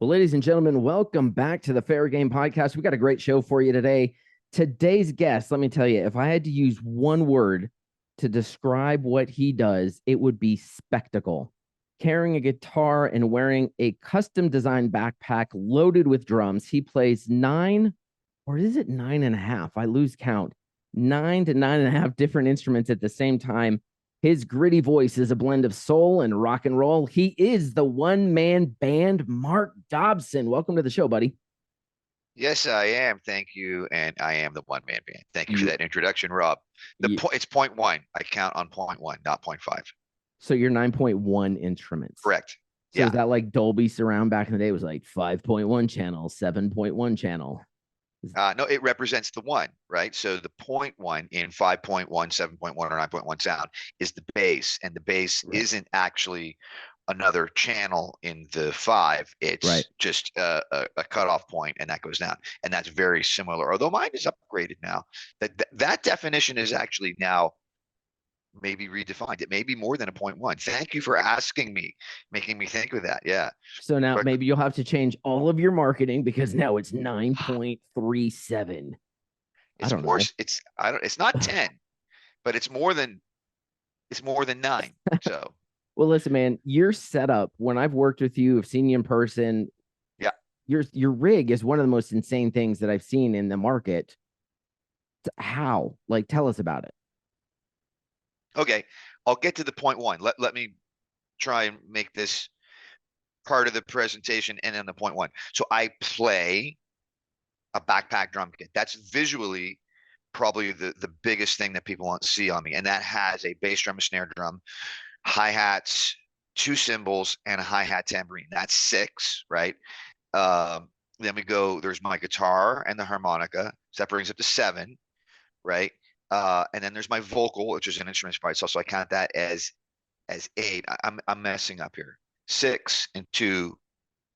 Well, ladies and gentlemen, welcome back to the Fair Game Podcast. We got a great show for you today. Today's guest, let me tell you, if I had to use one word to describe what he does, it would be spectacle. Carrying a guitar and wearing a custom designed backpack loaded with drums, he plays nine, or is it 9.5? I lose count. 9 to 9.5 different instruments at the same time. His gritty voice is a blend of soul and rock and roll. He is the one-man band, Marc Dobson. Welcome to the show, buddy. Yes, I am. Thank you. And I am the one man band. Thank you for You, that introduction, Rob. you, It's point one. I count on point one, not point five. so you're 9.1 instruments. Correct. So Yeah. is that like Dolby surround back in the day was like 5.1 channel, 7.1 channel? No, it represents the one, right? So the point one in 5.1, 7.1, or 9.1 sound is the bass, and the bass Right. isn't actually another channel in the five. It's Right. just a cutoff point, and that goes down. And that's very similar, although mine is upgraded now. That definition is actually now maybe redefined. It may be more than a point one. Thank you for asking me, making me think of that. Yeah. So now But maybe you'll have to change all of your marketing because now it's 9.37. I it's don't more, know. it's not 10, but it's more than nine. So Well, listen, man, your setup, when I've worked with you, I've seen you in person, yeah. your rig is one of the most insane things that I've seen in the market. How? Like, tell us about it. Okay. I'll get to the point one. Let me try and make this part of the presentation and then the point one. So I play a backpack drum kit. That's visually probably the biggest thing that people want to see on me. And that has a bass drum, a snare drum, hi-hats, two cymbals, and a hi-hat tambourine. That's six, right? Then we go, there's my guitar and the harmonica. So that brings up to seven, right? And then there's my vocal, which is an instrument by itself. So I count that as eight. I'm messing up here. Six and two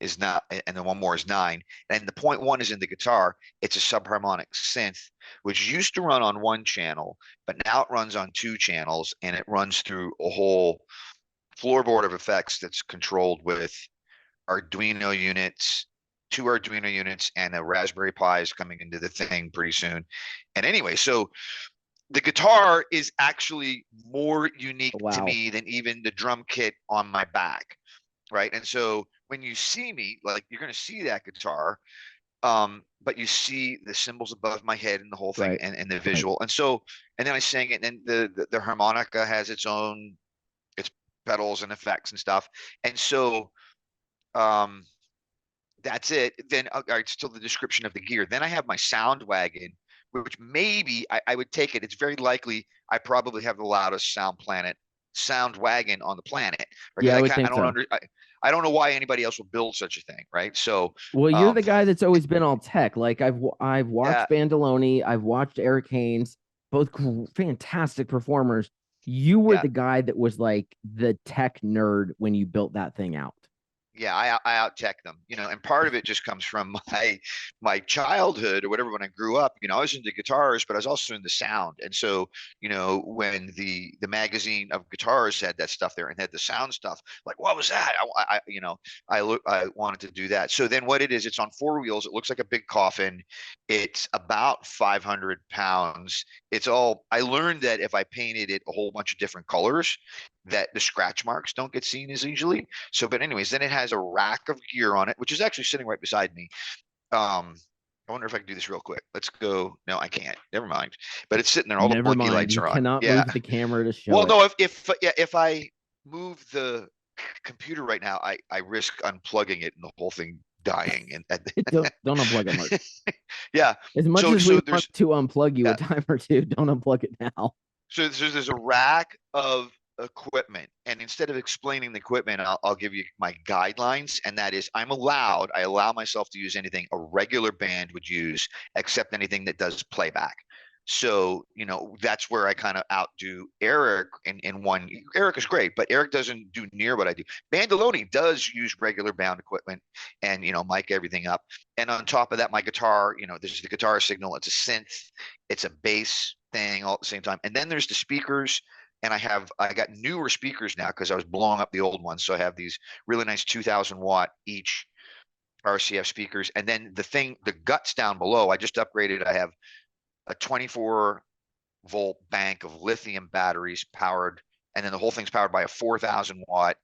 is not, and then one more is nine. And the point one is in the guitar. It's a subharmonic synth, which used to run on one channel, but now it runs on two channels, and it runs through a whole floorboard of effects that's controlled with Arduino units, two Arduino units, and a Raspberry Pi is coming into the thing pretty soon. And anyway, so the guitar is actually more unique to Wow. me than even the drum kit on my back, right? And so when you see me, like, you're going to see that guitar, but you see the cymbals above my head and the whole thing, Right. and the Right. visual. And so, and then I sing it, and the harmonica has its pedals and effects and stuff. And so um, that's it. Then all right, still the description of the gear. Then I have my sound wagon, which maybe I would take it. It's very likely I probably have the loudest sound wagon on the planet, because Yeah, I would I think don't so. I don't know why anybody else will build such a thing, right? So Well, you're um, the guy that's always been all tech. Like I've yeah, watched Bandoloni, I've watched Eric Haynes, both fantastic performers. You were yeah. the guy that was like the tech nerd when you built that thing out. Yeah, I out tech them, and part of it just comes from my childhood or whatever. When I grew up, I was into guitars, but I was also into sound. And so, when the magazine of guitars had that stuff there and had the sound stuff, like, what was that? I wanted to do that. So then what it is, it's on four wheels. It looks like a big coffin. It's about 500 pounds. I learned that if I painted it a whole bunch of different colors, that the scratch marks don't get seen as easily. So, but anyways, then it has a rack of gear on it, which is actually sitting right beside me. I wonder if I can do this real quick. Let's go. No, I can't. Never mind. But it's sitting there. All the Never blinky mind. lights You are on. cannot Yeah. move the camera to show Well, it. no. If I move the computer right now, I risk unplugging it and the whole thing dying. Don't unplug it, Mark. Yeah. As much So as we so want there's to unplug you a yeah. time or two, don't unplug it now. So there's a rack of equipment, and instead of explaining the equipment, I'll give you my guidelines, and that is, I allow myself to use anything a regular band would use, except anything that does playback. So, that's where I kind of outdo Eric in one. Eric is great, but Eric doesn't do near what I do. Bandoloni does use regular band equipment and, mic everything up. And on top of that, my guitar, there's the guitar signal. It's a synth. It's a bass thing all at the same time. And then there's the speakers. And I got newer speakers now because I was blowing up the old ones. So I have these really nice 2,000 watt each RCF speakers, and then the guts down below, I just upgraded. I have a 24-volt bank of lithium batteries powered, and then the whole thing's powered by a 4,000-watt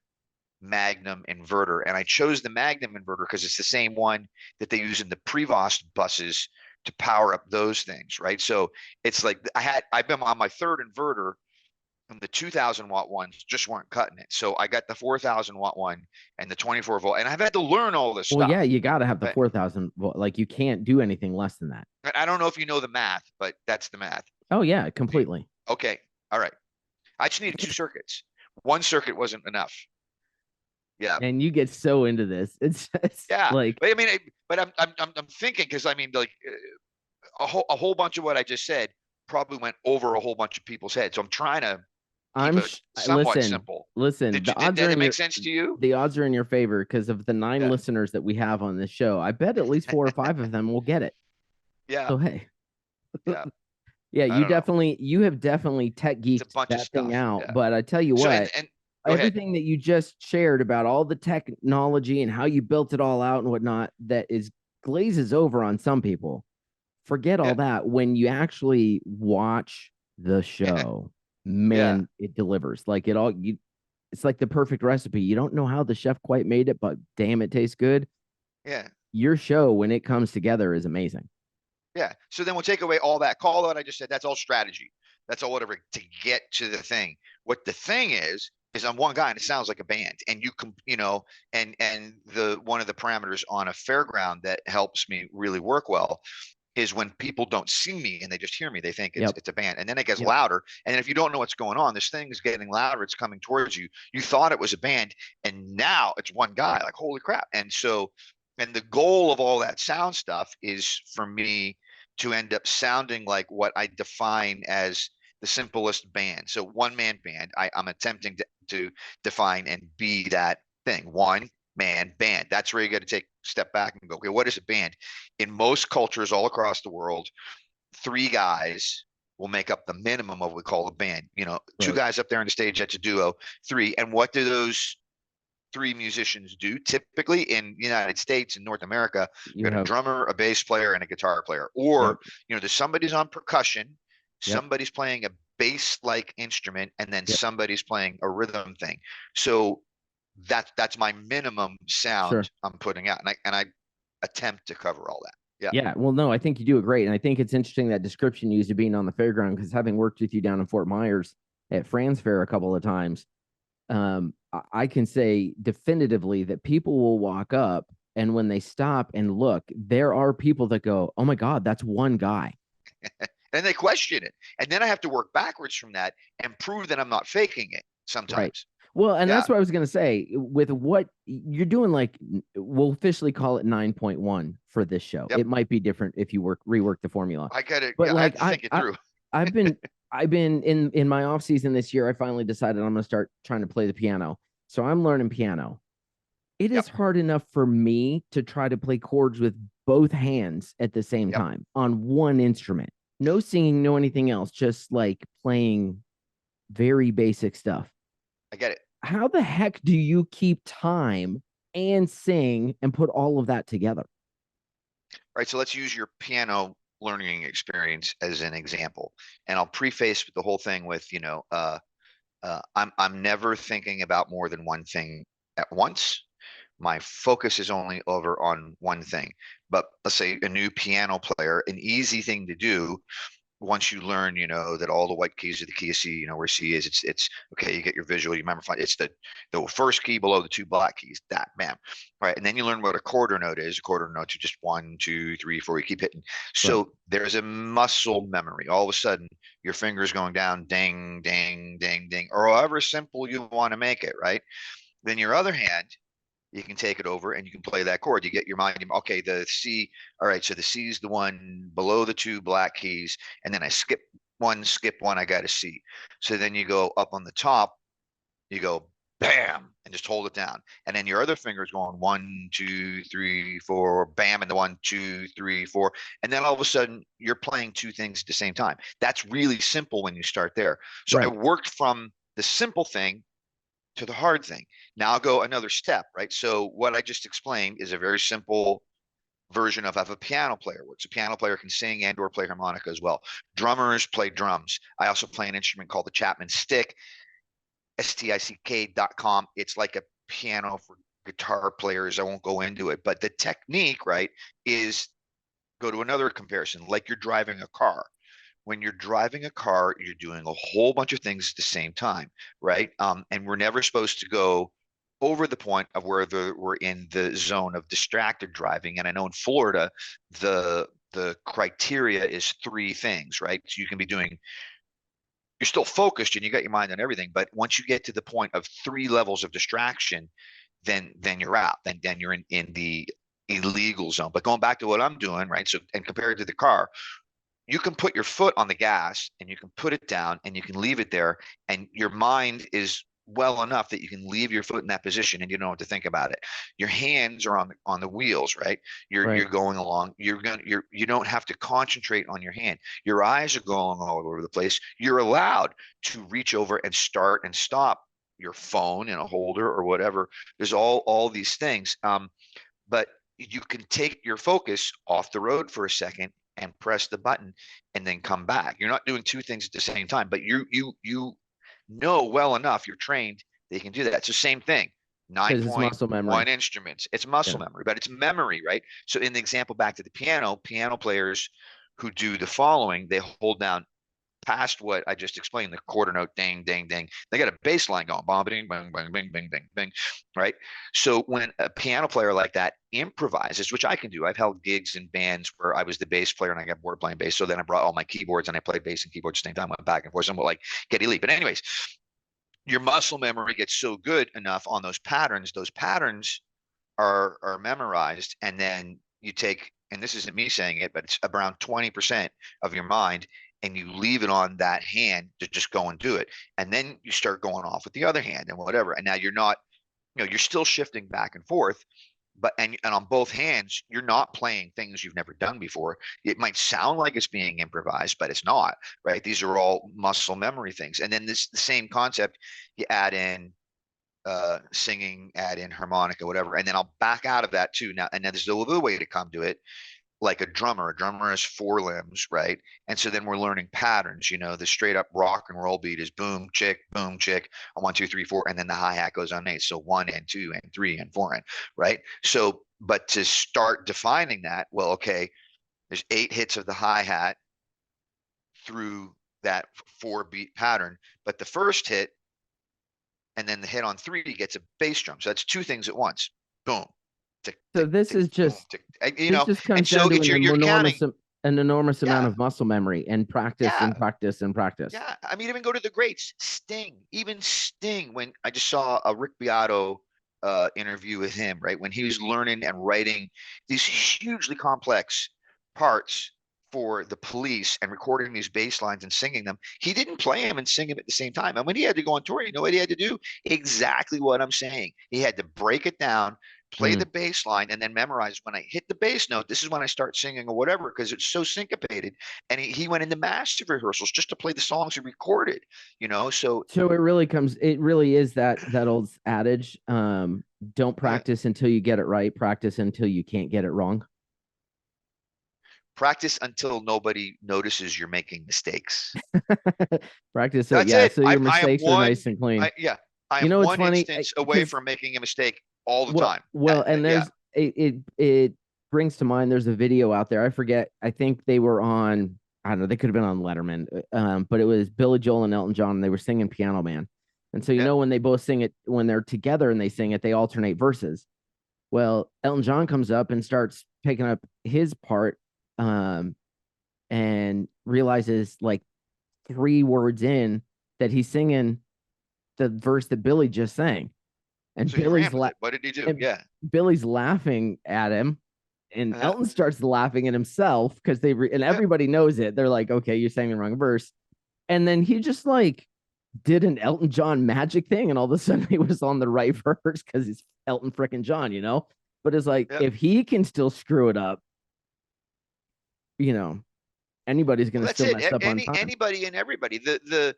Magnum inverter. And I chose the Magnum inverter because it's the same one that they use in the Prevost buses to power up those things, right? So it's like I've been on my third inverter, and the 2,000-watt ones just weren't cutting it. So I got the 4,000-watt one and the 24-volt, and I've had to learn all this Well, yeah, stuff. you got to have the But 4,000. Like you can't do anything less than that. I don't know if you know the math, but that's the math. Oh yeah, completely. Okay, all right. I just needed two circuits. One circuit wasn't enough. Yeah, And you get so into this. It's just yeah. like But I mean, I'm thinking, because I mean, like a whole bunch of what I just said probably went over a whole bunch of people's heads. So I'm trying to keep it somewhat simple. listen, did that make sense to you? The odds are in your favor because of the 9 Yeah, listeners that we have on this show. I bet at least 4 or 5 of them will get it. yeah, So hey, yeah. yeah, I don't know. you have definitely tech It's a geeked bunch of that thing stuff. out. Yeah. But I tell you So what, and go ahead. everything that you just shared about all the technology and how you built it all out and whatnot, that is glazes over on some people. Forget all Yeah, that. When you actually watch the show, yeah, man, it delivers. Like it's like the perfect recipe. You don't know how the chef quite made it, but damn, it tastes good. yeah. Your show, when it comes together, is amazing. Yeah. So then we'll take away all that. Call that I just said. That's all strategy. That's all whatever to get to the thing. What the thing is I'm one guy and it sounds like a band. And you can, and the one of the parameters on a fairground that helps me really work well is when people don't see me and they just hear me, they think Yep. it's a band. And then it gets Yep. louder. And then if you don't know what's going on, this thing is getting louder. It's coming towards you. You thought it was a band, and now it's one guy. Like, holy crap. And so, and the goal of all that sound stuff is for me to end up sounding like what I define as the simplest band. So one man band, I'm attempting to define and be that thing. One man band. That's where you got to take a step back and go, okay, what is a band? In most cultures all across the world, 3 guys will make up the minimum of what we call a band. Two Right. guys up there on the stage, that's a duo. 3. And what do those 3 musicians do? Typically in the United States and North America, you got a drummer, a bass player, and a guitar player. Or, Yep. there's somebody's on percussion, Yep. somebody's playing a bass-like instrument, and then Yep. somebody's playing a rhythm thing. So that's my minimum sound Sure. I'm putting out, and I attempt to cover all that. Yeah. Yeah. Well, no, I think you do it great. And I think it's interesting that description you used of being on the fairground, because having worked with you down in Fort Myers at Franz Fair a couple of times, I can say definitively that people will walk up, and when they stop and look, there are people that go, "Oh my God, that's one guy." And they question it. And then I have to work backwards from that and prove that I'm not faking it Right. sometimes. Well, and Yeah. that's what I was going to say. With what you're doing, like we'll officially call it 9.1 for this show. Yep. It might be different if you rework the formula. I got it. But Yeah, like I have to think it through. I've been in my off season this year. I finally decided I'm going to start trying to play the piano. So I'm learning piano. It is hard enough for me to try to play chords with both hands at the same time on one instrument. No singing, no anything else, just like playing very basic stuff. I get it. How the heck do you keep time and sing and put all of that together? All right. So let's use your piano learning experience as an example. And I'll preface the whole thing with, I'm never thinking about more than one thing at once. My focus is only over on one thing. But let's say a new piano player, an easy thing to do once you learn, that all the white keys are the key of C, where C is, it's okay. You get your visual, you remember, it's the first key below the 2 black keys, that, bam. Right. And then you learn what a quarter note is. A quarter note, you just 1, 2, 3, 4, you keep hitting. So there's a muscle memory. All of a sudden, your fingers going down, ding, ding, ding, ding, or however simple you want to make it, right? Then your other hand, you can take it over and you can play that chord. You get your mind, okay, the C, all right, so the C is the one below the 2 black keys, and then I skip one, I got a C. So then you go up on the top, you go bam, and just hold it down. And then your other finger is going 1, 2, 3, 4, bam, and the 1, 2, 3, 4. And then all of a sudden you're playing 2 things at the same time. That's really simple when you start there. So I worked from the simple thing to the hard thing. Now I'll go another step, right? So what I just explained is a very simple version of a piano player works. A piano player can sing and or play harmonica as well. Drummers play drums. I also play an instrument called the Chapman stick, stick.com. It's like a piano for guitar players. I won't go into it, but the technique, right, is go to another comparison, like you're driving a car. When you're driving a car, you're doing a whole bunch of things at the same time, right? And we're never supposed to go over the point of where we're in the zone of distracted driving. And I know in Florida, the criteria is three things, right? So you can be doing, you're still focused and you got your mind on everything, but once you get to the point of three levels of distraction, then you're out. Then you're in the illegal zone. But going back to what I'm doing, right? So and compared to the car, you can put your foot on the gas and you can put it down and you can leave it there, and your mind is well enough that you can leave your foot in that position and you don't have to think about it. Your hands are on the wheels, right? You're Right. going along. You don't have to concentrate on your hand. Your eyes are going all over the place. You're allowed to reach over and start and stop your phone in a holder or whatever. There's all these things. But you can take your focus off the road for a second and press the button and then come back. You're not doing two things at the same time, but you know well enough, you're trained that you can do that. It's the same thing. Because it's muscle 9.1 memory. instruments. It's muscle Yeah. memory, but it's memory, right? So in the example back to the piano players who do the following, they hold down past what I just explained, the quarter note, ding, ding, ding. They got a bass line going, bong, bing, bang, bang, bing, bing, bing, bing, right? So when a piano player like that improvises, which I can do, I've held gigs in bands where I was the bass player and I got bored playing bass. So then I brought all my keyboards and I played bass and keyboards at the same time, went back and forth, somewhat like Geddy Lee. But anyways, your muscle memory gets so good enough on those patterns. Those patterns are memorized, and then you take, and this isn't me saying it, but it's around 20% of your mind, and you leave it on that hand to just go and do it. And then you start going off with the other hand and whatever. And now you're not, you're still shifting back and forth, but and on both hands, you're not playing things you've never done before. It might sound like it's being improvised, but it's not, right? These are all muscle memory things. And then the same concept, you add in singing, add in harmonica, whatever, and then I'll back out of that too. Now, and then there's the other way to come to it, like a drummer. A drummer has four limbs, right? And so then we're learning patterns. The straight up rock and roll beat is boom, chick, on 1, 2, 3, 4, and then the hi hat goes on 8. So 1 and 2 and 3 and 4 and right. So, but to start defining that, well, okay, there's 8 hits of the hi hat through that 4 beat pattern, but the first hit and then the hit on 3 gets a bass drum. So that's 2 things at once. Boom. Tick, So tick, this tick, is boom, just tick. this just And comes so down to it's you're counting. an enormous amount Yeah, of muscle memory and practice yeah, and practice and practice. yeah. I mean, even go to the greats, Sting, even Sting. When I just saw a Rick Beato interview with him, right? When he was learning and writing these hugely complex parts for the Police and recording these bass lines and singing them, he didn't play them and sing them at the same time. And when he had to go on tour, you know what he had to do? Exactly what I'm saying. He had to break it down, play Mm. the bass line, and then memorize, when I hit the bass note, this is when I start singing or whatever, because it's so syncopated. And he went into massive rehearsals just to play the songs he recorded. So So it really is that old adage, don't yeah, practice until you get it right, practice until you can't get it wrong. practice until nobody notices you're making mistakes. Practice it, That's yeah. it. So I your I am mistakes are one nice and clean. I yeah, I You am know, it's one funny instance away because from making a mistake all the well, time. and Yeah. there's it brings to mind. There's a video out there. I forget. I think they were on. I don't know. They could have been on Letterman, but it was Billy Joel and Elton John. And they were singing Piano Man, and so Yeah. when they both sing it, when they're together and they sing it, they alternate verses. Well, Elton John comes up and starts picking up his part, um, and realizes like 3 words in that he's singing the verse that Billy just sang, and So he ran with it. What did he do? and Yeah. Billy's laughing at him, and Uh-huh. Elton starts laughing at himself because and Yeah. everybody knows it. They're like, "Okay, you're saying the wrong verse," and then he just like did an Elton John magic thing, and all of a sudden he was on the right verse because he's Elton freaking John. But it's like Yeah. if he can still screw it up, you know, anybody's Well, gonna that's still it. mess up on time. Anybody and everybody. The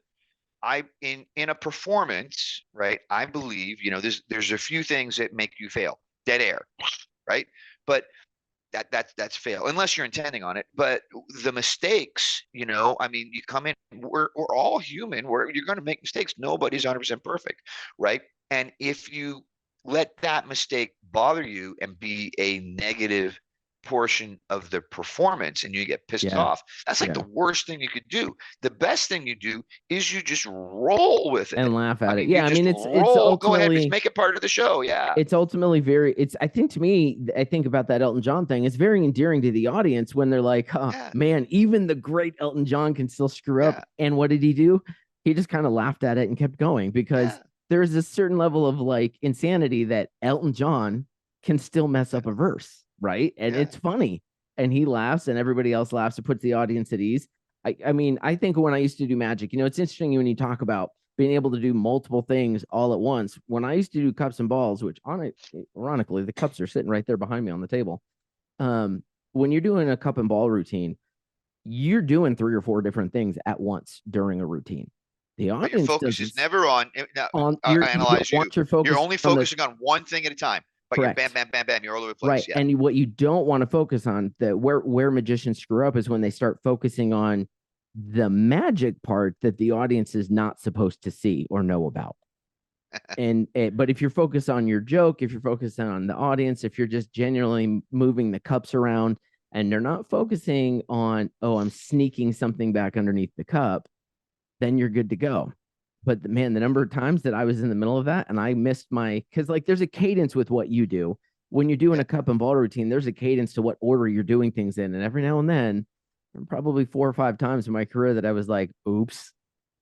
in a performance, right? I believe, there's a few things that make you fail. Dead air, right? But that's fail unless you're intending on it. But the mistakes, I mean, you come in, we're all human. You're going to make mistakes. Nobody's 100% perfect, right? And if you let that mistake bother you and be a negative portion of the performance and you get pissed Yeah. off, that's like Yeah. the worst thing you could do. The best thing you do is you just roll with it. And laugh I at it. mean, you Yeah. I just mean, it's roll, go ahead, just ultimately make it part of the show. Yeah. it's ultimately very it's I think to me, I think about that Elton John thing, it's very endearing to the audience when they're like, oh Yeah. man, even the great Elton John can still screw up. Yeah. And what did he do? He just kind of laughed at it and kept going, because Yeah. there's a certain level of like insanity that Elton John can still mess Yeah. up a verse, right? And Yeah. it's funny, and he laughs and everybody else laughs. It puts the audience at ease. I mean, I think when I used to do magic, it's interesting when you talk about being able to do multiple things all at once. When I used to do cups and balls, which ironically, the cups are sitting right there behind me on the table. When you're doing a cup and ball routine, you're doing 3 or 4 different things at once during a routine. The But your audience focus doesn't is never on. Now, on I you don't analyze you. want your You're focus only on the focusing on one thing at a time. But you're bam, correct. bam, bam, bam. You're all over the Right. place. Yeah. And what you don't want to focus on, that where magicians screw up, is when they start focusing on the magic part that the audience is not supposed to see or know about. But if you're focused on your joke, if you're focused on the audience, if you're just genuinely moving the cups around and they're not focusing on, oh, I'm sneaking something back underneath the cup, then you're good to go. But man, the number of times that I was in the middle of that and I missed because like there's a cadence with what you do. When you're doing Yeah. a cup and ball routine, there's a cadence to what order you're doing things in. And every now and then, probably 4 or 5 times in my career, that I was like, oops.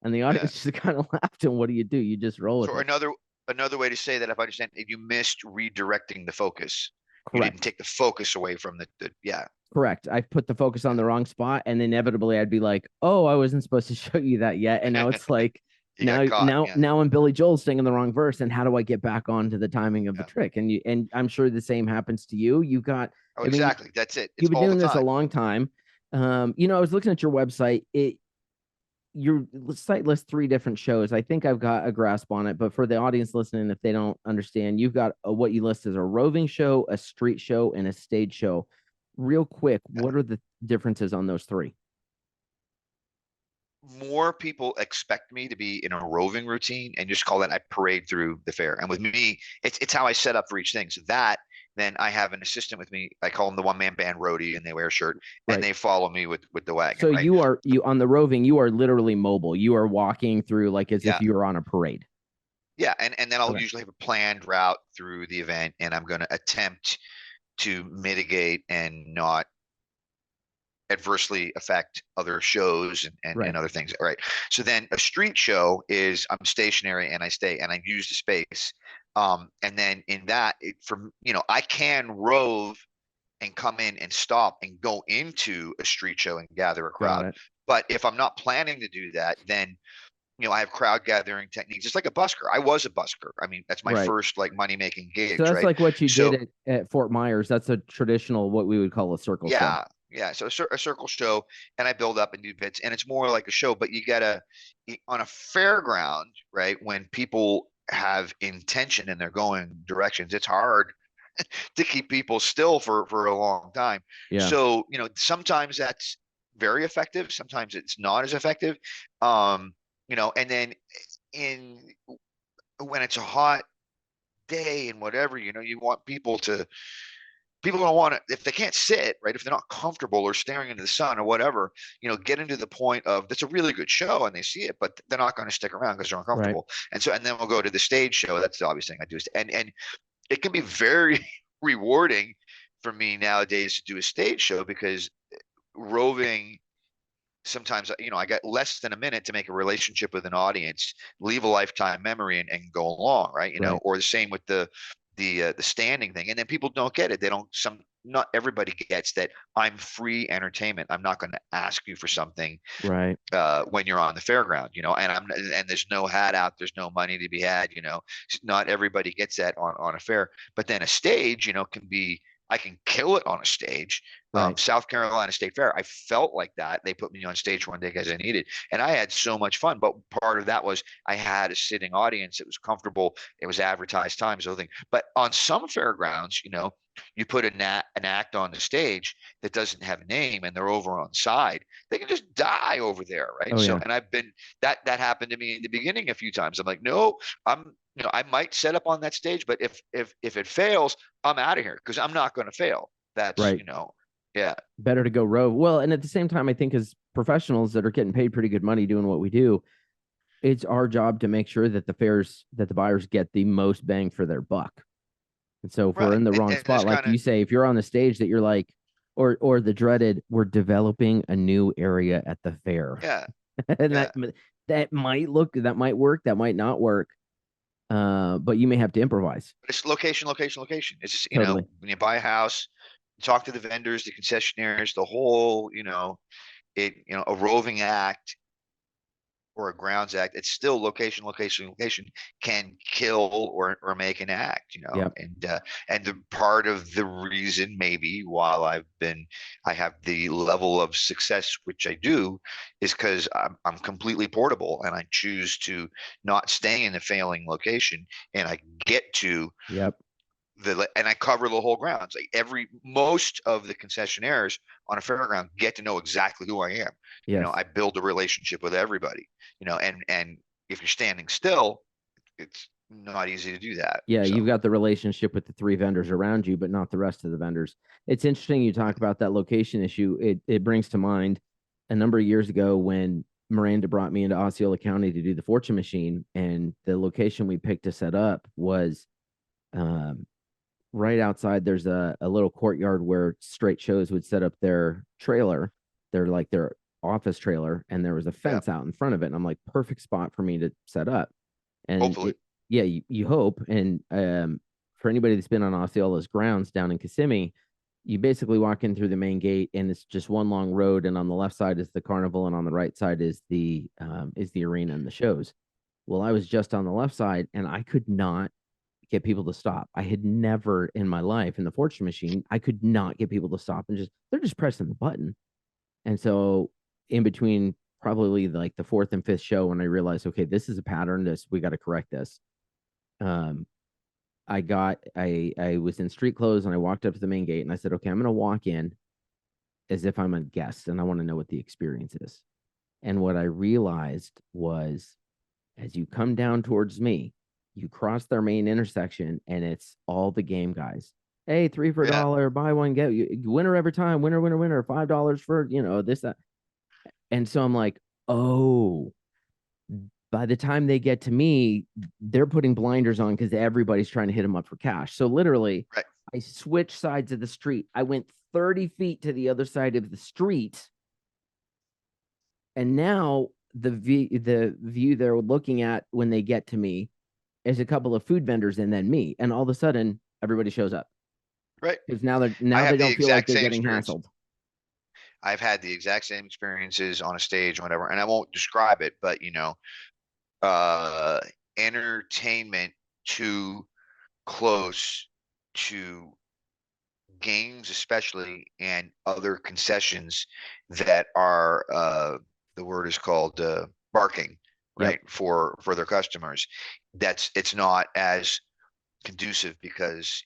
And the Yeah. audience just kind of laughed. And what do? You just roll with So it. another way to say that, if I understand, you missed redirecting the focus. You didn't Correct. take the focus away from the yeah. Correct. I put the focus on Yeah. the wrong spot, and inevitably I'd be like, "Oh, I wasn't supposed to show you that yet." And now it's like, You got caught. Yeah. now I'm Billy Joel singing the wrong verse, and how do I get back onto the timing of the Yeah. trick? And I'm sure the same happens to you. Oh, I mean, exactly. That's it. It's you've been all the doing this a time. long time. I was looking at your website. Your site lists 3 different shows. I think I've got a grasp on it, but for the audience listening, if they don't understand, you've got what you list as a roving show, a street show, and a stage show. Real quick, Yeah. what are the differences on those 3? More people expect me to be in a roving routine and just call that I parade through the fair. And with me, it's how I set up for each thing. So that then I have an assistant with me. I call them the one-man band roadie, and they wear a shirt and Right. they follow me with the wagon, So right? you on the roving, you are literally mobile. You are walking through like as if Yeah. you were on a parade. Yeah. And then I'll Okay. usually have a planned route through the event, and I'm going to attempt to mitigate and not adversely affect other shows and Right. other things. Right. So then a street show is I'm stationary and I stay and I use the space. And then in that, I can rove and come in and stop and go into a street show and gather a Got crowd. it. But if I'm not planning to do that, then I have crowd gathering techniques. It's like a busker. I was a busker. I mean, that's my Right. first like money making So gigs, that's right? like what you did So at Fort Myers. That's a traditional, what we would call a circle show. yeah. So a circle show, and I build up and do bits, and it's more like a show. But you gotta on a fairground, right? When people have intention and they're going directions, it's hard to keep people still for a long time. Yeah. So sometimes that's very effective. Sometimes it's not as effective. And then in when it's a hot day and whatever, you want people don't want to, if they can't sit, right, if they're not comfortable or staring into the sun or whatever, get into the point of that's a really good show and they see it, but they're not going to stick around because they're Right. uncomfortable. And then we'll go to the stage show. That's the obvious thing I do. And it can be very rewarding for me nowadays to do a stage show, because roving, sometimes I got less than a minute to make a relationship with an audience, leave a lifetime memory, and go along, right? Right. Or the same with the standing thing. And then people don't get it. They don't not everybody gets that I'm free entertainment. I'm not going to ask you for something Right. when you're on the fairground, and there's no hat out, there's no money to be had, not everybody gets that on a fair. But then a stage, can be I can kill it on a stage. Right. South Carolina State Fair, I felt like that. They put me on stage one day because I needed, and I had so much fun. But part of that was I had a sitting audience. It was comfortable. It was advertised time, so thing. But on some fairgrounds, you put an act on the stage that doesn't have a name, and they're over on side. They can just die over there, right? Oh So, yeah. and I've been that happened to me in the beginning a few times. I'm like, no, I might set up on that stage, but if it fails, I'm out of here because I'm not going to fail. That's, Right. yeah, Better to go rogue. Well, and at the same time, I think as professionals that are getting paid pretty good money doing what we do, it's our job to make sure that the buyers get the most bang for their buck. And so if we're right. in the wrong And it's spot, like kind of, you say, if you're on the stage that you're like, or the dreaded, we're developing a new area at the fair. yeah, And yeah. that might work, that might not work. But you may have to improvise. But it's location, location, location. It's just, Totally. when you buy a house, talk to the vendors, the concessionaires, the whole, a roving act or a grounds act, it's still location, location, location can kill or make an act, Yep. and the part of the reason maybe while I have the level of success which I do is because I'm completely portable and I choose to not stay in the failing location and I get to Yep. and I cover the whole grounds. Like most of the concessionaires on a fairground get to know exactly who I am. Yes. I build a relationship with everybody. And if you're standing still, it's not easy to do that. Yeah, So you've got the relationship with the three vendors around you, but not the rest of the vendors. It's interesting you talk about that location issue. It brings to mind a number of years ago when Miranda brought me into Osceola County to do the Fortune Machine, and the location we picked to set up was um, right outside. There's a little courtyard where straight shows would set up their trailer, their office trailer, and there was a yeah, fence out in front of it. And I'm like, perfect spot for me to set up. And hopefully, yeah, you hope. And for anybody that's been on Osceola's grounds down in Kissimmee, you basically walk in through the main gate, and it's just one long road. And on the left side is the carnival, and on the right side is the arena and the shows. Well, I was just on the left side, and I could not get people to stop. I had never in my life in the Fortune Machine, I could not get people to stop, and they're just pressing the button. And so in between probably like the fourth and fifth show, when I realized, okay, this is a pattern, we got to correct this. Um, I was in street clothes and I walked up to the main gate and I said, okay, I'm gonna walk in as if I'm a guest and I want to know what the experience is. And what I realized was as you come down towards me, you cross their main intersection and it's all the game guys. Hey, three for a yeah, dollar, buy one, get winner every time, winner, winner, winner, $5 for this, that. And so I'm like, oh, by the time they get to me, they're putting blinders on because everybody's trying to hit them up for cash. So literally, right, I switched sides of the street. I went 30 feet to the other side of the street. And now the view they're looking at when they get to me is a couple of food vendors and then me. And all of a sudden, everybody shows up right. because now I they have the don't feel like exact they're same getting experience. hassled. I've had the exact same experiences on a stage, whatever, and I won't describe it, but uh, entertainment too close to games, especially, and other concessions that are the word is called barking, Yep. right, for their customers. It's not as conducive because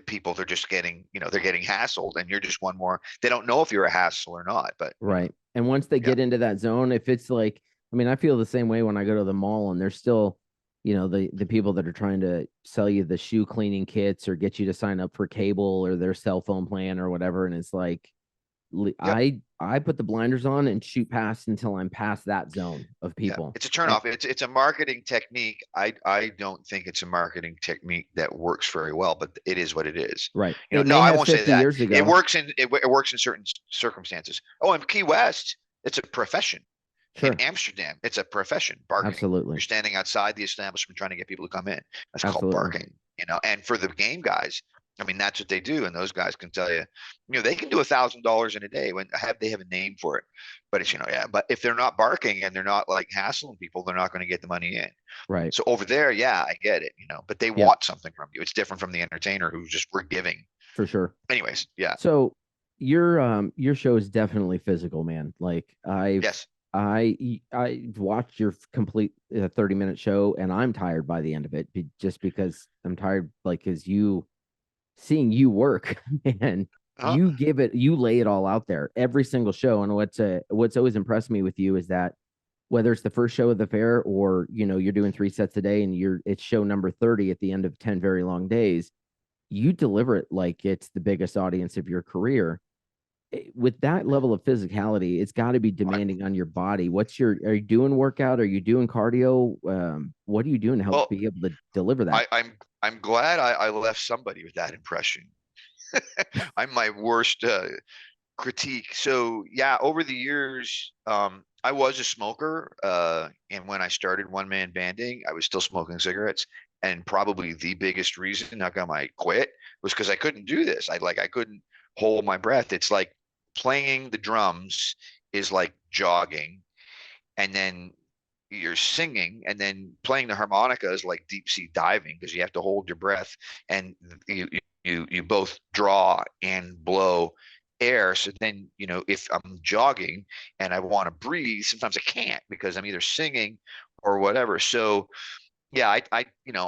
people they're just getting they're getting hassled and you're just one more. They don't know if you're a hassle or not, but Right. And once they yeah, get into that zone, if it's like, I mean, I feel the same way when I go to the mall and there's still, the people that are trying to sell you the shoe cleaning kits or get you to sign up for cable or their cell phone plan or whatever. And it's like, yep. I put the blinders on and shoot past until I'm past that zone of Yeah, people. it's a And turnoff. It's a marketing technique. I don't think it's a marketing technique that works very well, but it is what it is. right. You know, It no, may I have won't say 50 that. years It ago. works it works in certain circumstances. Oh, in Key West, it's a profession. In Sure. Amsterdam, it's a profession, bargaining. You're Absolutely. standing outside the establishment trying to get people to come in. That's called Absolutely. bargaining. And for the game guys, I mean, that's what they do, and those guys can tell you, they can do $1,000 in a day when they have a name for it. But it's yeah. But if they're not barking and they're not like hassling people, they're not going to get the money in. Right. So over there, yeah, I get it, but they Yep. want something from you. It's different from the entertainer who's just we're giving. for sure. Anyways, yeah. So your show is definitely physical, man. Like Yes. I watched your complete 30-minute show and I'm tired by the end of it just because I'm tired like cuz you seeing you work and Uh-huh. you lay it all out there every single show. And what's always impressed me with you is that whether it's the first show of the fair or you're doing 3 sets a day and it's show number 30 at the end of 10 very long days, you deliver it like it's the biggest audience of your career. With that level of physicality, it's got to be I, demanding on your body. Are you doing workout? Are you doing cardio? What are you doing to help well, be able to deliver that? I'm glad I left somebody with that impression. I'm my worst critique. So yeah, over the years, I was a smoker, and when I started one man banding, I was still smoking cigarettes. And probably the biggest reason how come I quit was because I couldn't do this. I couldn't hold my breath. It's like playing the drums is like jogging, and then you're singing, and then playing the harmonica is like deep sea diving because you have to hold your breath, and you both draw and blow air. So then, if I'm jogging and I want to breathe, sometimes I can't because I'm either singing or whatever. So yeah,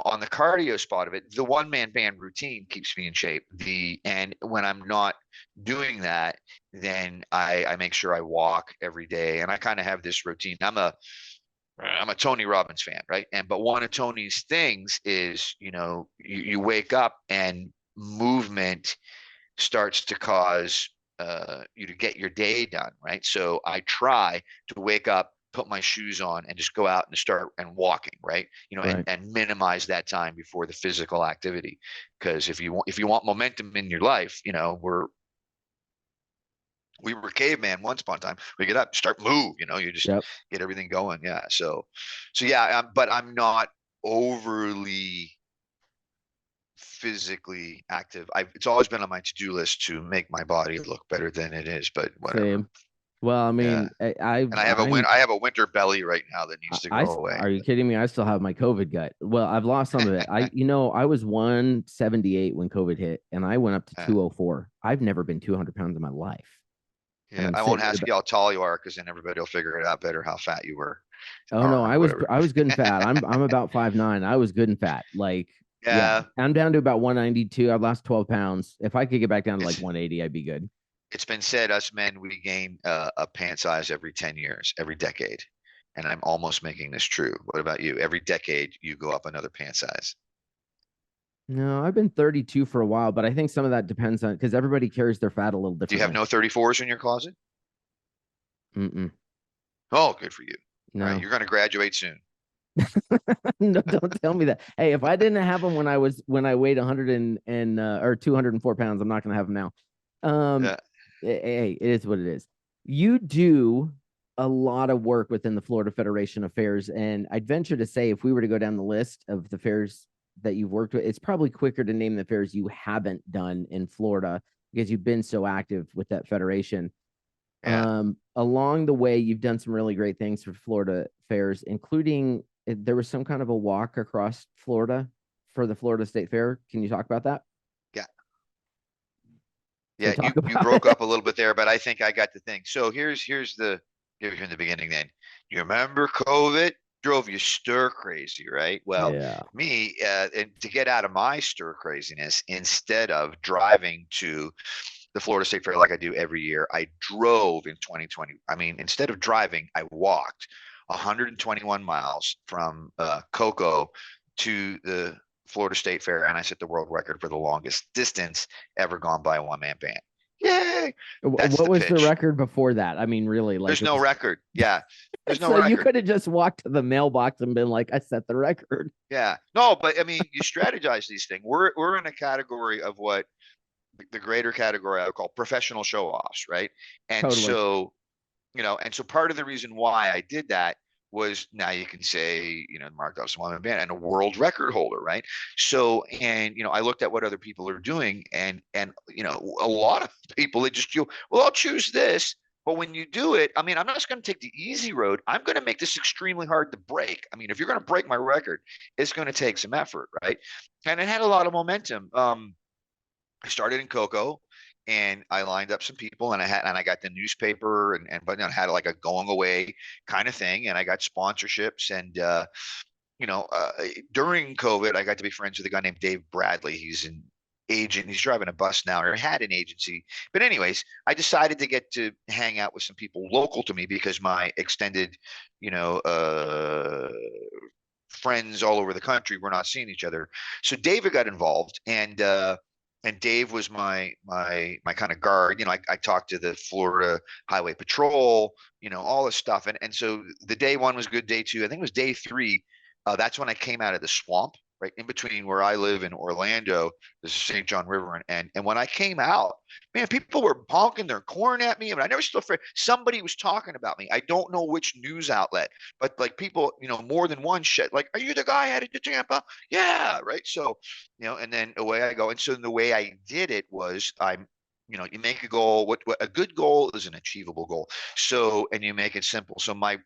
on the cardio spot of it, the one man band routine keeps me in shape. And when I'm not doing that, then I make sure I walk every day, and I kind of have this routine. I'm a Tony Robbins fan, right? But one of Tony's things is, you wake up and movement starts to cause you to get your day done, right? So I try to wake up, put my shoes on, and just go out and start and walking, right? And Right. minimize that time before the physical activity, because if you want momentum in your life, we were caveman once upon a time. We get up, start move, you just Yep. get everything going. Yeah. So yeah, but I'm not overly physically active. It's always been on my to-do list to make my body look better than it is, but whatever. Same. Well, I Yeah. mean, And I have a winter belly right now that needs to go away. are you kidding me? I still have my COVID gut. Well, I've lost some of it. I was 178 when COVID hit and I went up to Yeah. 204. I've never been 200 pounds in my life. And Yeah. I'm I won't sitting at ask about, you how tall you are because then everybody will figure it out better how fat you were oh no, or whatever. I was good and fat. I'm about 5'9". I was good and fat. Like, yeah, Yeah. I'm down to about 192. I've lost 12 pounds. If I could get back down to like It's 180, I'd be good. it's been said us men, we gain a pant size every 10 years, every decade. And I'm almost making this true. What about you? Every decade you go up another pant size. No, I've been 32 for a while, but I think some of that depends on because everybody carries their fat a little Do you have differently. no 34s in your closet? Mm-mm. Oh, good for you. All right, No. you're going to graduate soon. No, don't tell me that. Hey, if I didn't have them when I weighed 100 or 204 pounds, I'm not going to have them now. Um, Yeah, hey, it is what it is. You do a lot of work within the Florida Federation of Fairs, and I'd venture to say if we were to go down the list of the fairs that you've worked with, it's probably quicker to name the fairs you haven't done in Florida because you've been so active with that federation. yeah. Along the way, you've done some really great things for Florida fairs, including there was some kind of a walk across Florida for the Florida State Fair. Can you talk about that? Yeah. So Yeah, you talk you about broke it. up a little bit there, but I think I got the thing. So here's the give you from the beginning then. You remember COVID drove you stir crazy, right? Well, Yeah. me and to get out of my stir craziness, instead of driving to the Florida State Fair like I do every year, I drove in 2020. I mean, instead of driving, I walked 121 miles from Cocoa to the Florida State Fair, and I set the world record for the longest distance ever gone by a one man band. Yay! That's What the was the pitch. record before that? I mean, really, like There's it no was. record. Yeah, there's no So you record. could have just walked to the mailbox and been like, "I set the record." Yeah, no, but I mean, you strategize these things. We're in a category of what the greater category I would call professional show offs, right? And Totally. so and so part of the reason why I did that was now you can say, Marc Dobson one man band and a world record holder, right? So, and I looked at what other people are doing, and a lot of people they just well, I'll choose this. But when you do it, I mean, I'm not just going to take the easy road. I'm going to make this extremely hard to break. I mean, if you're going to break my record, it's going to take some effort, right? And it had a lot of momentum. I started in Cocoa, and I lined up some people, and I got the newspaper, and but I had like a going away kind of thing, and I got sponsorships, and during COVID, I got to be friends with a guy named Dave Bradley. He's an agent. He's driving a bus now, or had an agency. But anyways, I decided to get to hang out with some people local to me because my extended, you know, friends all over the country were not seeing each other. So David got involved, and Dave was my kind of guard. I talked to the Florida Highway Patrol, all this stuff. And so the day one was good. Day two, I think it was day three. That's when I came out of the swamp, right in between where I live in Orlando. There's the St. John River, and when I came out, man, people were honking their corn at me. I mean, I never stood for somebody was talking about me. I don't know which news outlet, but like people, more than one shit. Like, are you the guy headed to Tampa? Yeah, right. So, and then away I go. And so the way I did it was you make a goal. What a good goal is an achievable goal. So, and you make it simple. So my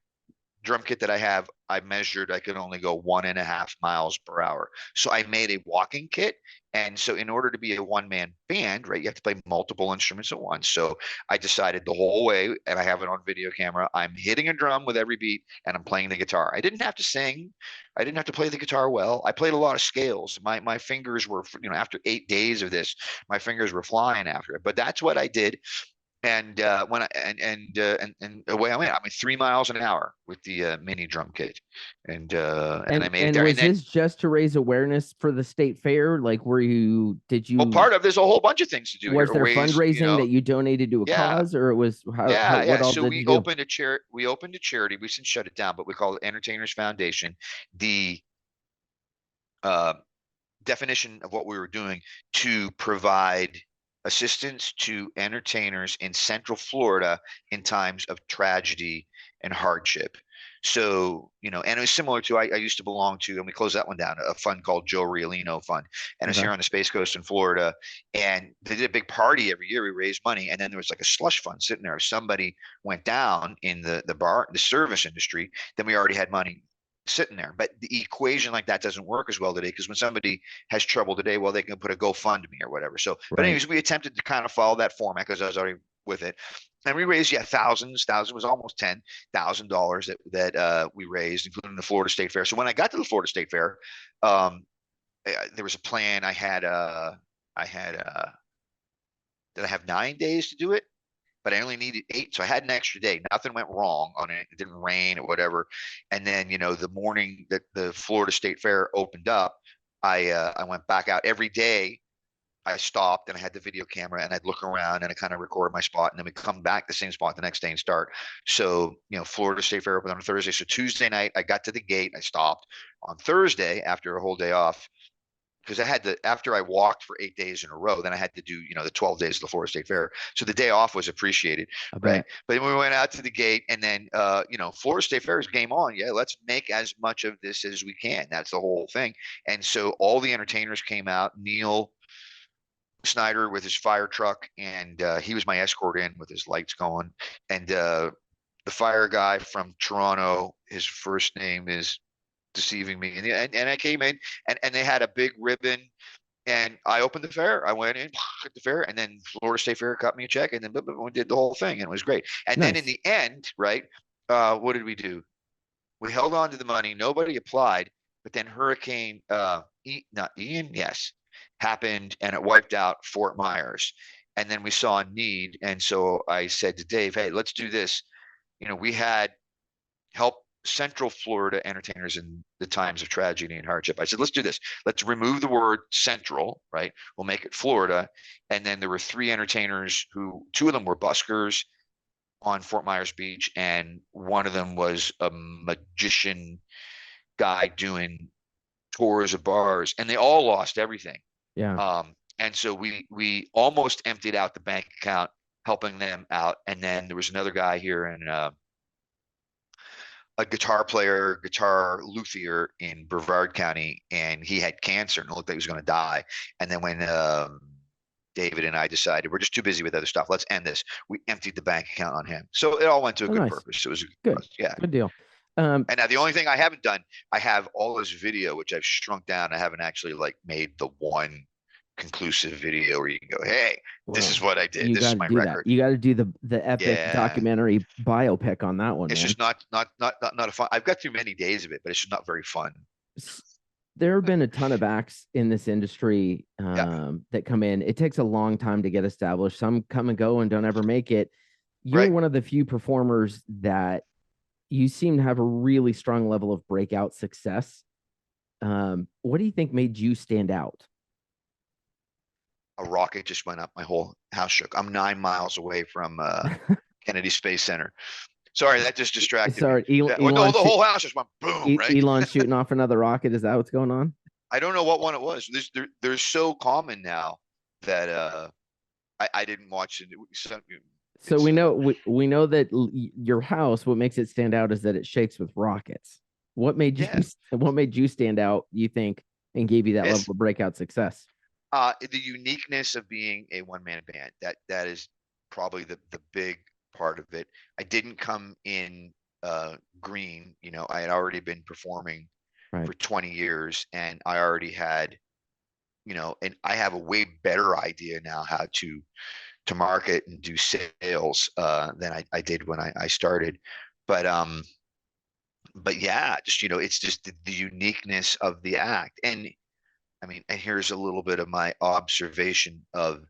drum kit that I have, I measured I could only go 1.5 miles per hour. So I made a walking kit. And so in order to be a one-man band, right, you have to play multiple instruments at once. So I decided the whole way, and I have it on video camera, I'm hitting a drum with every beat and I'm playing the guitar. I didn't have to sing. I didn't have to play the guitar well. I played a lot of scales. My fingers were, after 8 days of this, my fingers were flying after it. But that's what I did. And when I and away I went. I mean, 3 miles an hour with the mini drum kit, and I made it And there. And was then, this just to raise awareness for the state fair? Like, did well, you, part of there's a whole bunch of things to do here. was Or there ways, fundraising that you donated to a yeah, cause, or it was yeah, what yeah. all So did you do? we opened a charity. We since shut it down, but we call it Entertainers Foundation. The uh, definition of what we were doing to provide assistance to entertainers in Central Florida in times of tragedy and hardship. So, and it was similar to I used to belong to, and we closed that one down, a fund called Joe Riolino Fund. And it's Okay. here on the Space Coast in Florida. And they did a big party every year. We raised money. And then there was like a slush fund sitting there. If somebody went down in the service industry, then we already had money sitting there. But the equation like that doesn't work as well today, because when somebody has trouble today, well, they can put a GoFundMe or whatever. So, but Right. anyways, we attempted to kind of follow that format because I was already with it. And we raised, yeah, thousands, was almost $10,000 that we raised, including the Florida State Fair. So when I got to the Florida State Fair, there was a plan. I had did I have 9 days to do it? But I only needed 8. So I had an extra day. Nothing went wrong on it. It didn't rain or whatever. And then, the morning that the Florida State Fair opened up, I went back out every day. I stopped and I had the video camera and I'd look around and I kind of record my spot, and then we come back the same spot the next day and start. So, Florida State Fair opened on a Thursday. So Tuesday night, I got to the gate. I stopped on Thursday after a whole day off, because I had to, after I walked for 8 days in a row, then I had to do, the 12 days of the Florida State Fair. So the day off was appreciated, I right? bet. But then we went out to the gate, and then, Florida State Fair is game on. Yeah, let's make as much of this as we can. That's the whole thing. And so all the entertainers came out. Neil Snyder with his fire truck, and he was my escort in with his lights going. And the fire guy from Toronto, his first name is deceiving me. And I came in, and they had a big ribbon, and I opened the fair. I went in at the fair, and then Florida State Fair cut me a check, and then we did the whole thing, and it was great. And then in Nice. the end, right, what did we do? We held on to the money. Nobody applied, but then Hurricane, not Ian, yes, happened, and it wiped out Fort Myers. And then we saw a need, and so I said to Dave, "Hey, let's do this." We had help Central Florida entertainers in the times of tragedy and hardship. I said, let's do this. Let's remove the word Central, right? We'll make it Florida. And then there were 3 entertainers who, 2 of them were buskers on Fort Myers Beach, and one of them was a magician guy doing tours of bars, and they all lost everything. Yeah. And so we almost emptied out the bank account helping them out. And then there was another guy here in a guitar player, guitar luthier in Brevard County, and he had cancer and it looked like he was going to die. And then when David and I decided we're just too busy with other stuff, let's end this, we emptied the bank account on him. So it all went to a Oh, good nice. purpose. So it was, Good. yeah. Good deal. Um, And now the only thing I haven't done, I have all this video, which I've shrunk down. I haven't actually like made the one conclusive video where you can go, hey, this is Well, what I did. you This got is to my do that. record. You got to do the epic Yeah. documentary biopic on that one, It's man. just not a fun. I've got through many days of it, but it's just not very fun. There have been a ton of acts in this industry Yeah. that come in. It takes a long time to get established. Some come and go and don't ever make it. You're Right. one of the few performers that you seem to have a really strong level of breakout success. What do you think made you stand out? A rocket just went up. My whole house shook. I'm 9 miles away from Kennedy Space Center. Sorry, that just distracted me. Sorry, Well, no, the whole house just went boom, right? Elon shooting off another rocket. Is that what's going on? I don't know what one it was. They're so common now that I didn't watch it. So It's we know that your house. What makes it stand out is that it shakes with rockets. What made you yeah. What made you stand out? You think and gave you that level It's of breakout success? the uniqueness of being a one man band. That is probably the big part of it. I didn't come in green. I had already been performing Right. for 20 years, and I already had and I have a way better idea now how to market and do sales than I did when I started. But but yeah, just it's just the uniqueness of the act. And I mean, and here's a little bit of my observation of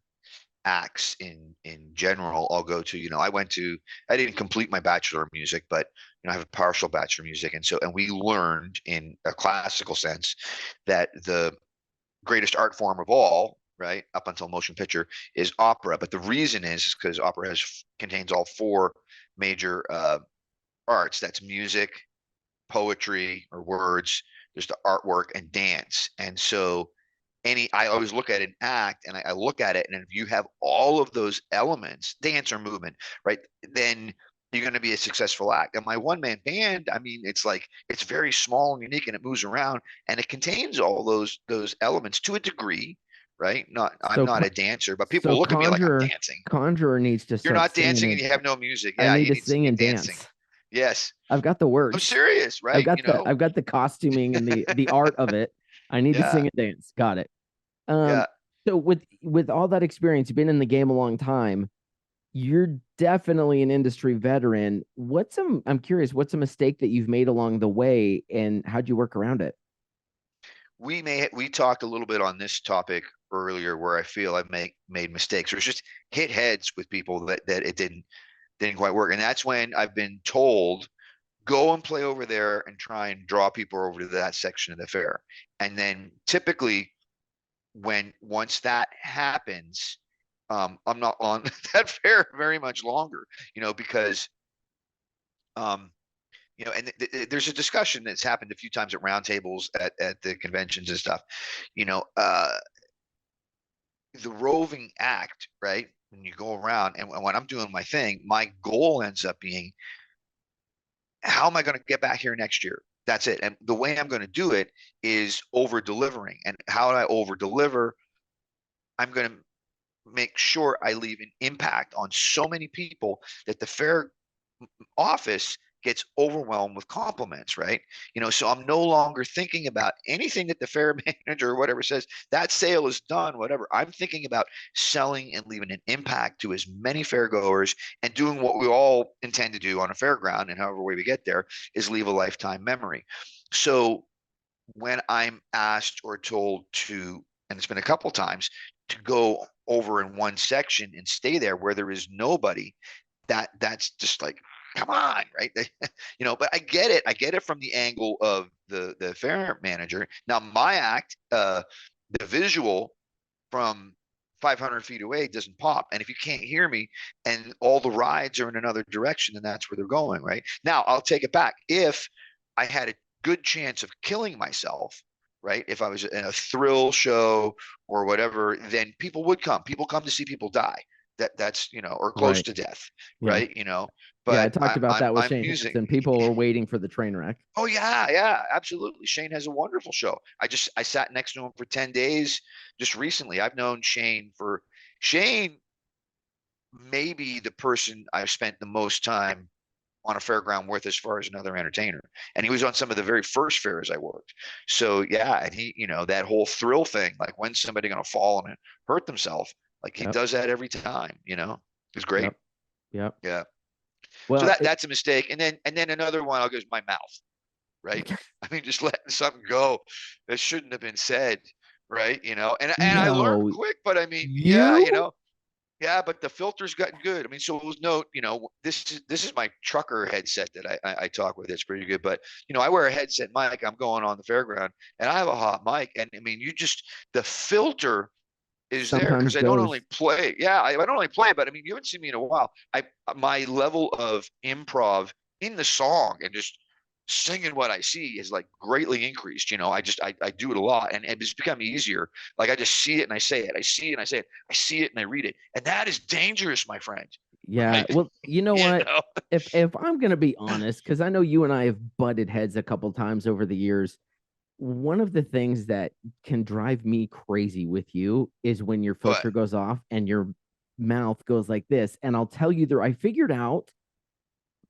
acts in general. I'll go to, I didn't complete my bachelor of music, but I have a partial bachelor of music. And we learned in a classical sense that the greatest art form of all, right, up until motion picture, is opera. But the reason is because opera contains all four major arts. That's music, poetry or words, there's the artwork and dance. And so I always look at an act and I look at it, and if you have all of those elements, dance or movement, right, then you're going to be a successful act. And my one man band, I mean, it's very small and unique, and it moves around, and it contains all those elements to a degree, right? Not I'm So not a dancer, but people so look at me like I'm dancing. Conjurer needs to You're start not singing dancing and and you have no music. I Yeah, need you to need to sing be and dancing. dance. Yes. I've got the I'm words. serious, right? I've got the costuming and the art of it. I need to Yeah. sing and dance. Got it. Um, Yeah. so with all that experience, you've been in the game a long time. You're definitely an industry veteran. I'm curious, what's a mistake that you've made along the way and how'd you work around it? We talked a little bit on this topic earlier where I feel I've made mistakes or it's just hit heads with people that it didn't quite work. And that's when I've been told, go and play over there and try and draw people over to that section of the fair. And then typically once that happens, I'm not on that fair very much longer, because um and there's a discussion that's happened a few times at roundtables at the conventions and stuff. You know, the roving act, right? When you go around and when I'm doing my thing, my goal ends up being, how am I going to get back here next year? That's it. And the way I'm going to do it is over delivering. And how do I over deliver? I'm going to make sure I leave an impact on so many people that the fair office gets overwhelmed with compliments, right? So I'm no longer thinking about anything that the fair manager or whatever says, that sale is done, whatever. I'm thinking about selling and leaving an impact to as many fairgoers and doing what we all intend to do on a fairground, and however way we get there is leave a lifetime memory. So when I'm asked or told to, and it's been a couple times, to go over in one section and stay there where there is nobody, that's just like, come on, right? But I get it from the angle of the fair manager. Now my act, the visual from 500 feet away doesn't pop, and if you can't hear me and all the rides are in another direction, then that's where they're going. Right now, I'll take it back. If I had a good chance of killing myself, right, if I was in a thrill show or whatever, then people come to see people die, that's or close Right. to death, Yeah. right? Yeah, I But talked about that with I'm Shane using. Harrison. People were waiting for the train wreck. Oh yeah, yeah, absolutely. Shane has a wonderful show. I sat next to him for 10 days just recently. I've known Shane, maybe the person I've spent the most time on a fairground worth as far as another entertainer. And he was on some of the very first fairs I worked. So yeah, and he, that whole thrill thing, like when's somebody going to fall and hurt themselves? Like he Yep. does that every time, It's great. Yep. Yep. Yeah. So Well, that's a mistake. And then another one, I'll go, my mouth, right? I mean, just letting something go that shouldn't have been said, right? And I learned no, quick, but I mean, yeah, you yeah, but the filter's gotten good. I mean, so it was this is my trucker headset that I talk with. It's pretty good, but I wear a headset mic. I'm going on the fairground, and I have a hot mic, and I mean, the filter is there sometimes because I don't goes. only play. Yeah, I don't only play, but I mean, you haven't seen me in a while. My level of improv in the song and just singing what I see is like greatly increased. I do it a lot, and it's become easier. Like I just see it and I say it. I see it and I say it. I see it and I read it, and that is dangerous, my friend. Yeah. Right? Well, you know You what? know? If I'm gonna be honest, because I know you and I have butted heads a couple times over the years, one of the things that can drive me crazy with you is when your But filter goes off and your mouth goes like this. And I'll tell you I figured out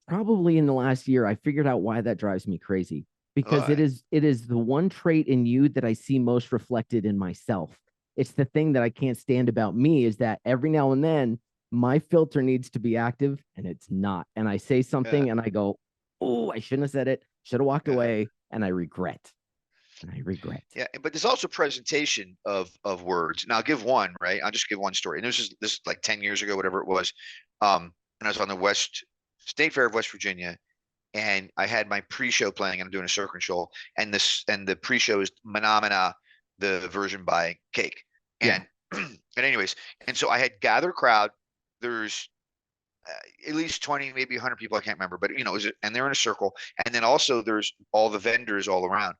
probably in the last year, I figured out why that drives me crazy because uh, it is the one trait in you that I see most reflected in myself. It's the thing that I can't stand about me is that every now and then my filter needs to be active and it's not. And I say yeah, something and I go, "Oh, I shouldn't have said it. Should have walked yeah. away." And I regret. And I regret. Yeah, but there's also presentation of words. Now I'll give one, right? I'll just give one story. And this is like 10 years ago, whatever it was. And I was on the West State Fair of West Virginia, and I had my pre-show playing, and I'm doing a circus show, and the pre-show is Phenomena, the version by Cake. Yeah. And and anyways, and so I had gathered crowd. There's at least 20, maybe 100 people. I can't remember, but and they're in a circle. And then also there's all the vendors all around.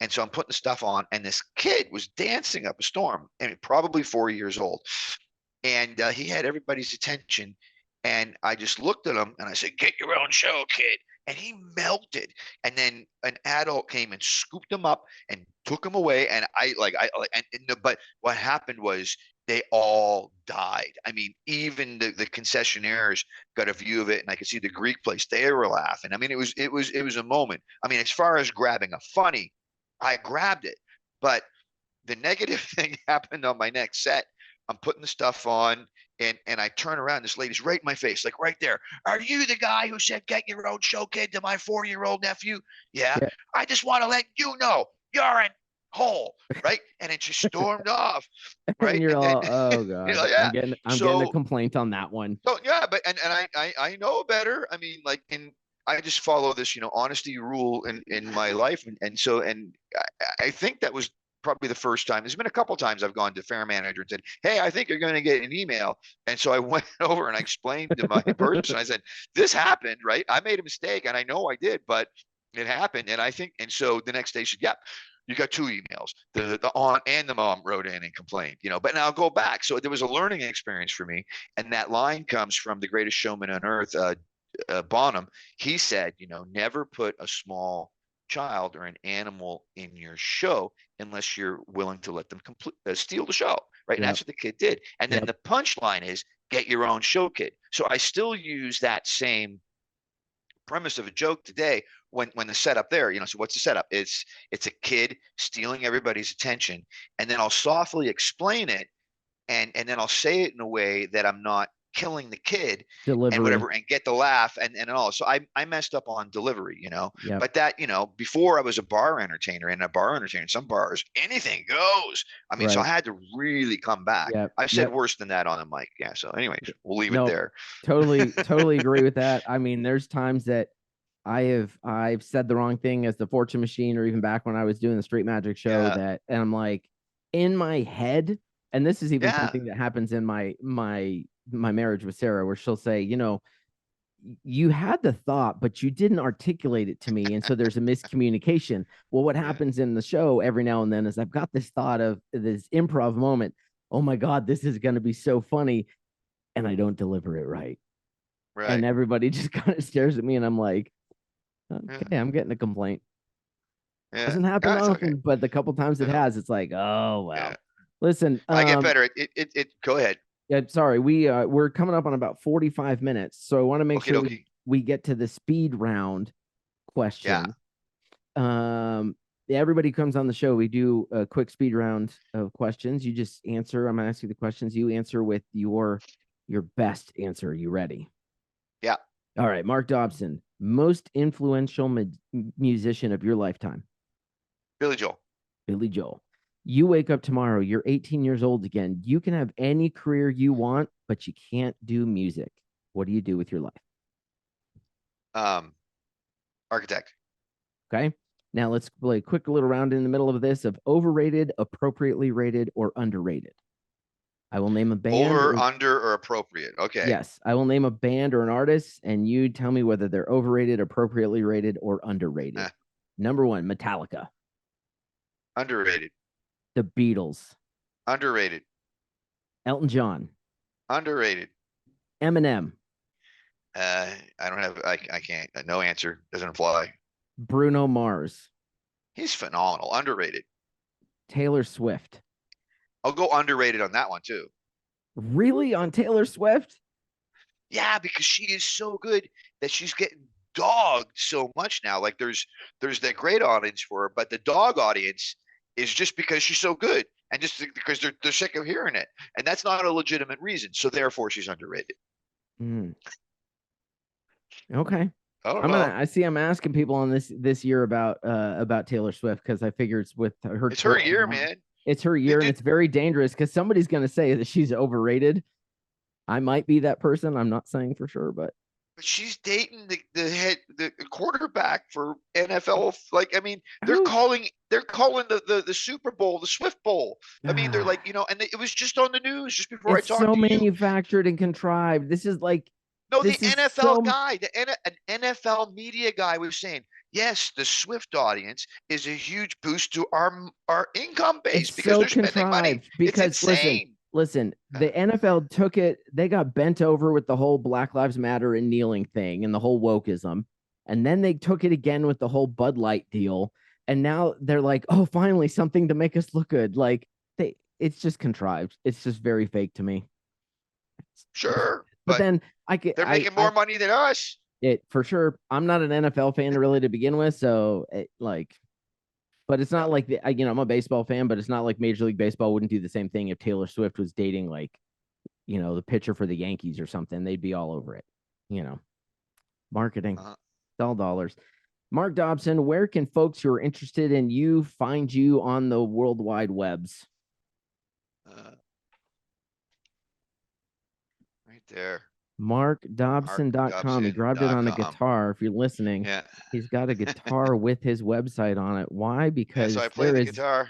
And so I'm putting the stuff on, and this kid was dancing up a storm, and probably 4 years old. And he had everybody's attention. And I just looked at him and I said, "Get your own show, kid." And he melted. And then an adult came and scooped him up and took him away. And but what happened was they all died. I mean, even the concessionaires got a view of it, and I could see the Greek place. They were laughing. I mean, it was a moment. I mean, as far as grabbing a funny, I grabbed it, but the negative thing happened on my next set. I'm putting the stuff on, and I turn around. This lady's right in my face, like right there. "Are you the guy who said get your own show, kid, to my 4-year-old nephew?" "Yeah." Yeah. "I just want to let you know you're in hole," right? And then she stormed off, And right? you're And then all, oh God, yeah. I'm getting a So complaint on that one. yeah, but I know better. I mean, like I just follow this, honesty rule in my life, and I think that was probably the first time. There's been a couple times I've gone to fair manager and said, "Hey, I think you're going to get an email." And so I went over and I explained to my person. I said, "This happened, right? I made a mistake, and I know I did, but it happened." And I think, and so the next day she said, "Yep. You got two emails. The aunt and the mom wrote in and complained, but now I'll go back." So there was a learning experience for me. And that line comes from the greatest showman on earth, Bonham. He said, never put a small child or an animal in your show unless you're willing to let them steal the show, right? And Yep. that's what the kid did. And then Yep. the punchline is, "Get your own show, kid." So I still use that same premise of a joke today when the setup there. So what's the setup? It's a kid stealing everybody's attention, and then I'll softly explain it, and then I'll say it in a way that I'm not killing the kid and Delivery. whatever, and get the laugh and all. So I messed up on delivery, Yep. but that, before I was a bar entertainer, and a bar entertainer, some bars, anything goes. I mean, so I Right. had to really come back. Yep. I've said Yep. worse than that on the mic. Yeah. So anyways, we'll leave it Nope. there. Totally agree with that. I mean, there's times that I've said the wrong thing as the fortune machine, or even back when I was doing the street magic show, Yeah. that, and I'm like in my head, and this is even Yeah. something that happens in my marriage with Sarah, where she'll say, you had the thought, but you didn't articulate it to me. And so there's a miscommunication. Well, what Yeah. happens in the show every now and then is I've got this thought of this improv moment. Oh my God, this is going to be so funny. And I don't deliver it right. And Right. everybody just kind of stares at me, and I'm like, Yeah. okay, I'm getting a complaint. Yeah. Doesn't happen That's okay. often, but the couple times it No. has, it's like, oh Yeah. well. Listen, I get better. Go ahead. yeah, sorry, we're coming up on about 45 minutes, so I want to make Okay, sure we dokie. we get to the speed round Yeah. question. Everybody comes on the show. We do a quick speed round of questions. You just answer. I'm gonna ask you the questions. You answer with your best answer. You ready? Yeah. All right. Marc Dobson, most influential musician of your lifetime. Billy Joel. Billy Joel. You wake up tomorrow, you're 18 years old again. You can have any career you want, but you can't do music. What do you do with your life? Architect. Okay. Now let's play a quick little round in the middle of this of overrated, appropriately rated, or underrated. I will name a band. Over, under, or appropriate. Okay. Yes, I will name a band or an artist, and you tell me whether they're overrated, appropriately rated, or underrated. Number one, Metallica. Underrated. The Beatles. Underrated. Elton John. Underrated. Eminem. I don't have. I can't. No answer. Doesn't apply. Bruno Mars. He's phenomenal. Underrated. Taylor Swift. I'll go underrated on that one too. Really, on Taylor Swift? Yeah, because she is so good that she's getting dogged so much now. Like there's that great audience for her, but the dog audience is just because she's so good and just because they're sick of hearing it, and that's not a legitimate reason. So therefore, she's underrated. Okay. I don't know. I'm asking people on this year about Taylor Swift because I figure it's with her. It's her year, man. It's her year, and it's very dangerous because somebody's going to say that she's overrated. I might be that person. I'm not saying for sure, but she's dating the quarterback for NFL. Like, I mean, they're calling the Super Bowl the Swift Bowl. I mean, they're like, and it was just on the news just before I talked to you. It's so manufactured and contrived. This is like no, the NFL guy, an NFL media guy was saying, yes, the Swift audience is a huge boost to our income base because they're spending money. Because it's insane. Listen, the NFL took it, they got bent over with the whole Black Lives Matter and kneeling thing and the whole wokeism. And then they took it again with the whole Bud Light deal. And now they're like, oh, finally something to make us look good. Like it's just contrived. It's just very fake to me. Sure. But then they're making more money than us. It for sure. I'm not an NFL fan really to begin with. So but it's not like I'm a baseball fan, but it's not like Major League Baseball wouldn't do the same thing if Taylor Swift was dating like, the pitcher for the Yankees or something. They'd be all over it. Marketing, it's all dollars. Marc Dobson, where can folks who are interested in you find you on the World Wide Webs? Right there. MarcDobson.com. He grabbed it on a guitar. If you're listening, he's got a guitar with his website on it. Why? Because so I play the guitar.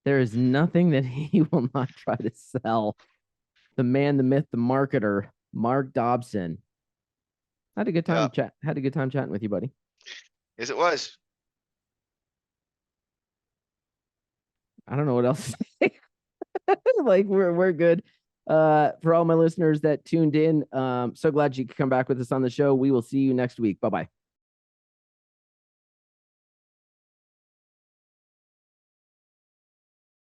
There is nothing that he will not try to sell. The man, the myth, the marketer, Marc Dobson. Had a good time Had a good time chatting with you, buddy. Yes, it was. I don't know what else to say. Like we're good. For all my listeners that tuned in, so glad you could come back with us on the show. We will see you next week. Bye-bye.